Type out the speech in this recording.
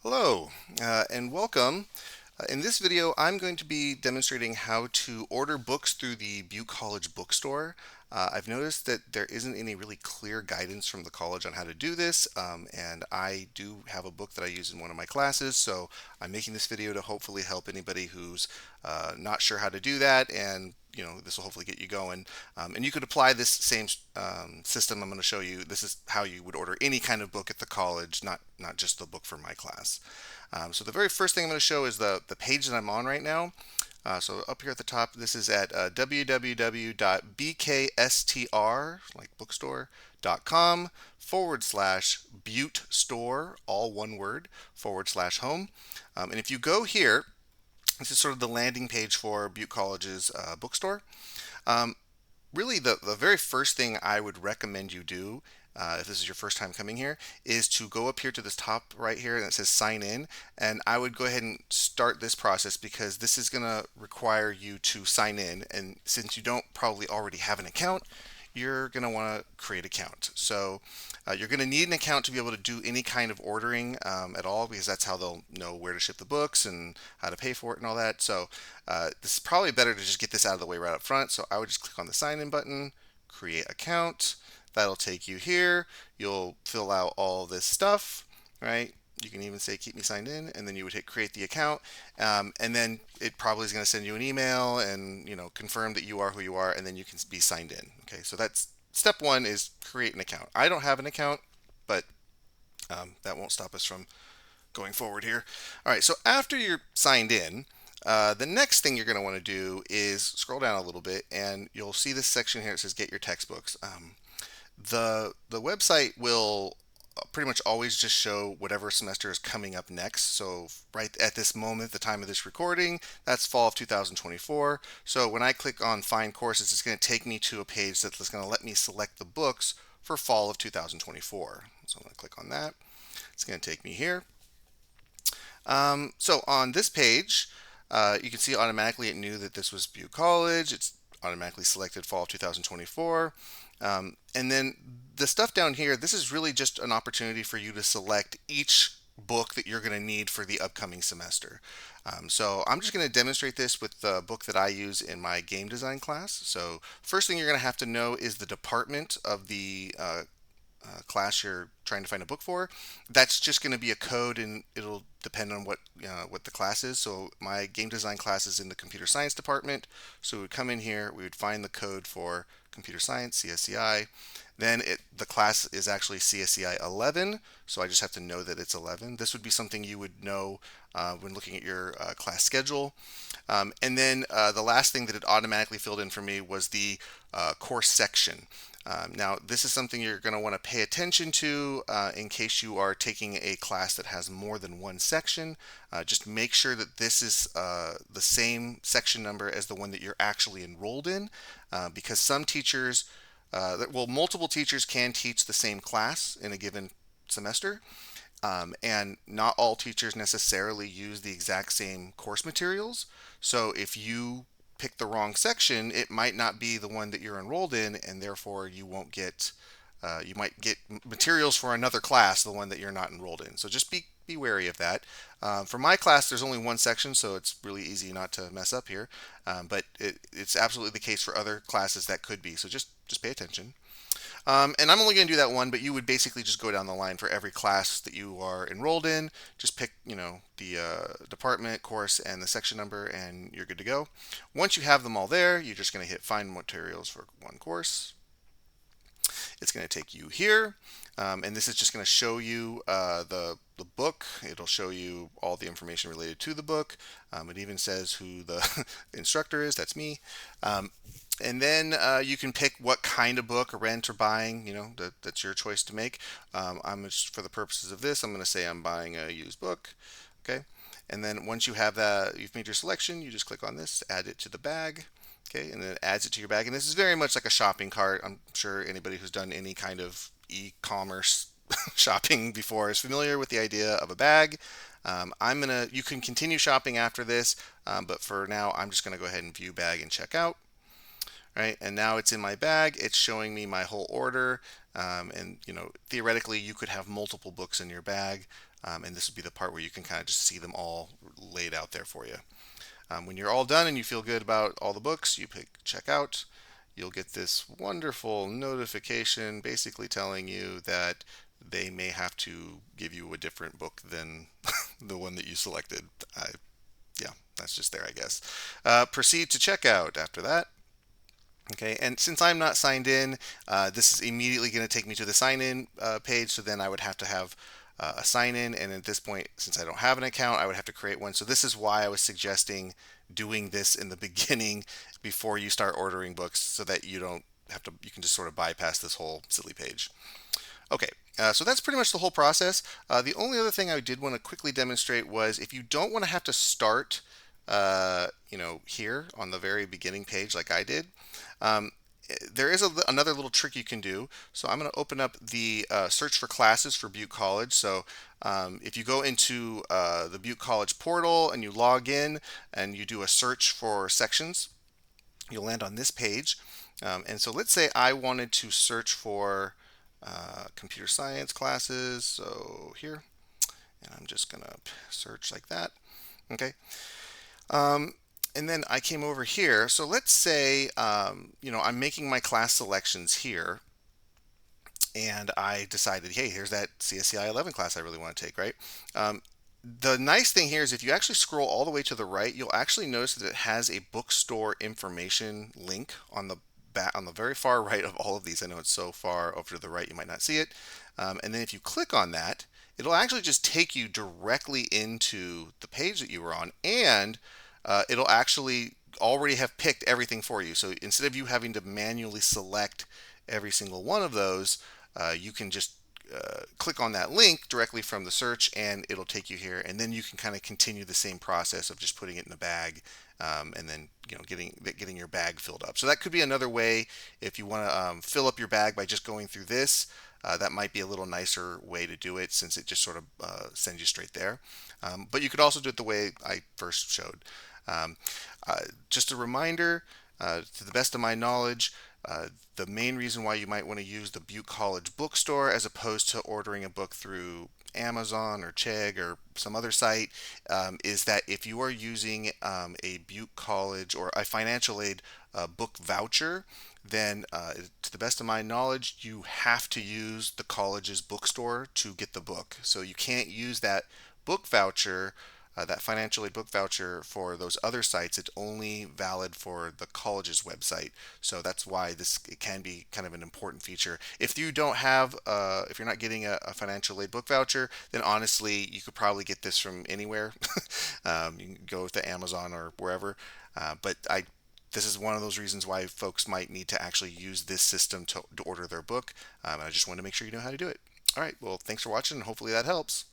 Hello and welcome. In this video, I'm going to be demonstrating how to order books through the Butte College Bookstore. I've noticed that there isn't any really clear guidance from the college on how to do this, and I do have a book that I use in one of my classes, so I'm making this video to hopefully help anybody who's not sure how to do that, and this will hopefully get you going. And you could apply this same system I'm going to show you. This is how you would order any kind of book at the college, not just the book for my class. So the very first thing I'm going to show is the page that I'm on right now. So up here at the top, this is at www.bkstr, like bookstore.com /Butte store, all one word, /home. And if you go here, this is sort of the landing page for Butte College's bookstore. Um, Really, the very first thing I would recommend you do, if this is your first time coming here, is to go up here to this top right here and it says sign in. And I would go ahead and start this process because this is going to require you to sign in. And since you don't probably already have an account, you're going to want to create an account. So you're going to need an account to be able to do any kind of ordering at all, because that's how they'll know where to ship the books and how to pay for it and all that. So this is probably better to just get this out of the way right up front. So I would just click on the sign in button, create account. That'll take you here. You'll fill out all this stuff, right? You can even say keep me signed in, and then you would hit create the account, and then it probably is going to send you an email and confirm that you are who you are, and then you can be signed in. Okay, so that's step one, is create an account. I don't have an account, but that won't stop us from going forward here. All right, so after you're signed in, the next thing you're going to want to do is scroll down a little bit, and you'll see this section here. It says get your textbooks. The website will pretty much always just show whatever semester is coming up next. So right at this moment, the time of this recording, that's fall of 2024. So when I click on find courses, it's going to take me to a page that's going to let me select the books for fall of 2024. So I'm going to click on that. It's going to take me here. So on this page, you can see automatically it knew that this was Butte College. It's automatically selected fall of 2024. And then the stuff down here, this is really just an opportunity for you to select each book that you're going to need for the upcoming semester. So I'm just going to demonstrate this with the book that I use in my game design class. So first thing you're going to have to know is the department of the class you're trying to find a book for. That's just going to be a code, and it'll depend on what the class is. So my game design class is in the computer science department. So we would come in here, we would find the code for computer science, CSCI. Then the class is actually CSCI 11, so I just have to know that it's 11. This would be something you would know when looking at your class schedule. And then the last thing that it automatically filled in for me was the course section. Now, this is something you're going to want to pay attention to in case you are taking a class that has more than one section. Just make sure that this is the same section number as the one that you're actually enrolled in, because some teachers, multiple teachers can teach the same class in a given semester. And not all teachers necessarily use the exact same course materials. So if you pick the wrong section, it might not be the one that you're enrolled in, and therefore you might get materials for another class, the one that you're not enrolled in. So just be wary of that. For my class, there's only one section, so it's really easy not to mess up here. But it's absolutely the case for other classes that could be. So just pay attention. And I'm only going to do that one, but you would basically just go down the line for every class that you are enrolled in. Just pick, the department, course, and the section number, and you're good to go. Once you have them all there, you're just going to hit find materials for one course. It's going to take you here, and this is just going to show you the book. It'll show you all the information related to the book. It even says who the instructor is. That's me. And then you can pick what kind of book, or rent or buying. That's your choice to make. I'm just, for the purposes of this, I'm going to say I'm buying a used book. Okay. And then once you have that, you've made your selection, you just click on this, add it to the bag. Okay, and then it adds it to your bag. And this is very much like a shopping cart. I'm sure anybody who's done any kind of e-commerce shopping before is familiar with the idea of a bag. You can continue shopping after this, but for now, I'm just gonna go ahead and view bag and check out. Right, and now it's in my bag. It's showing me my whole order, and theoretically, you could have multiple books in your bag. And this would be the part where you can kind of just see them all laid out there for you. When you're all done and you feel good about all the books, you pick checkout. You'll get this wonderful notification basically telling you that they may have to give you a different book than the one that you selected. Yeah, that's just there, I guess. Proceed to checkout after that. Okay, and since I'm not signed in, this is immediately going to take me to the sign in page. So then I would have to have a sign in. And at this point, since I don't have an account, I would have to create one. So this is why I was suggesting doing this in the beginning before you start ordering books so that you don't have to, you can just sort of bypass this whole silly page. Okay, so that's pretty much the whole process. The only other thing I did want to quickly demonstrate was if you don't want to have to start, here on the very beginning page like I did, um, there is another little trick you can do. So I'm going to open up the search for classes for Butte College. So if you go into the Butte College portal and you log in and you do a search for sections, you'll land on this page. And so let's say I wanted to search for computer science classes. So here, and I'm just going to search like that. Okay. And then I came over here. So let's say, I'm making my class selections here. And I decided, hey, here's that CSCI 11 class I really want to take, right? The nice thing here is if you actually scroll all the way to the right, you'll actually notice that it has a bookstore information link on the on the very far right of all of these. I know it's so far over to the right you might not see it. And then if you click on that, it'll actually just take you directly into the page that you were on, and it'll actually already have picked everything for you. So instead of you having to manually select every single one of those, you can just click on that link directly from the search and it'll take you here, and then you can kind of continue the same process of just putting it in the bag, and then getting your bag filled up. So that could be another way if you want to fill up your bag by just going through this. That might be a little nicer way to do it since it just sort of sends you straight there. But you could also do it the way I first showed. Um, just a reminder, to the best of my knowledge, the main reason why you might want to use the Butte College Bookstore as opposed to ordering a book through Amazon or Chegg or some other site, is that if you are using a Butte College or a financial aid book voucher, then to the best of my knowledge, you have to use the college's bookstore to get the book. So you can't use that book voucher, that financial aid book voucher for those other sites. It's only valid for the college's website. So that's why it can be kind of an important feature. If you don't have, if you're not getting a financial aid book voucher, then honestly, you could probably get this from anywhere. You can go to Amazon or wherever. But this is one of those reasons why folks might need to actually use this system to order their book. And I just wanted to make sure you know how to do it. All right. Well, thanks for watching, and hopefully that helps.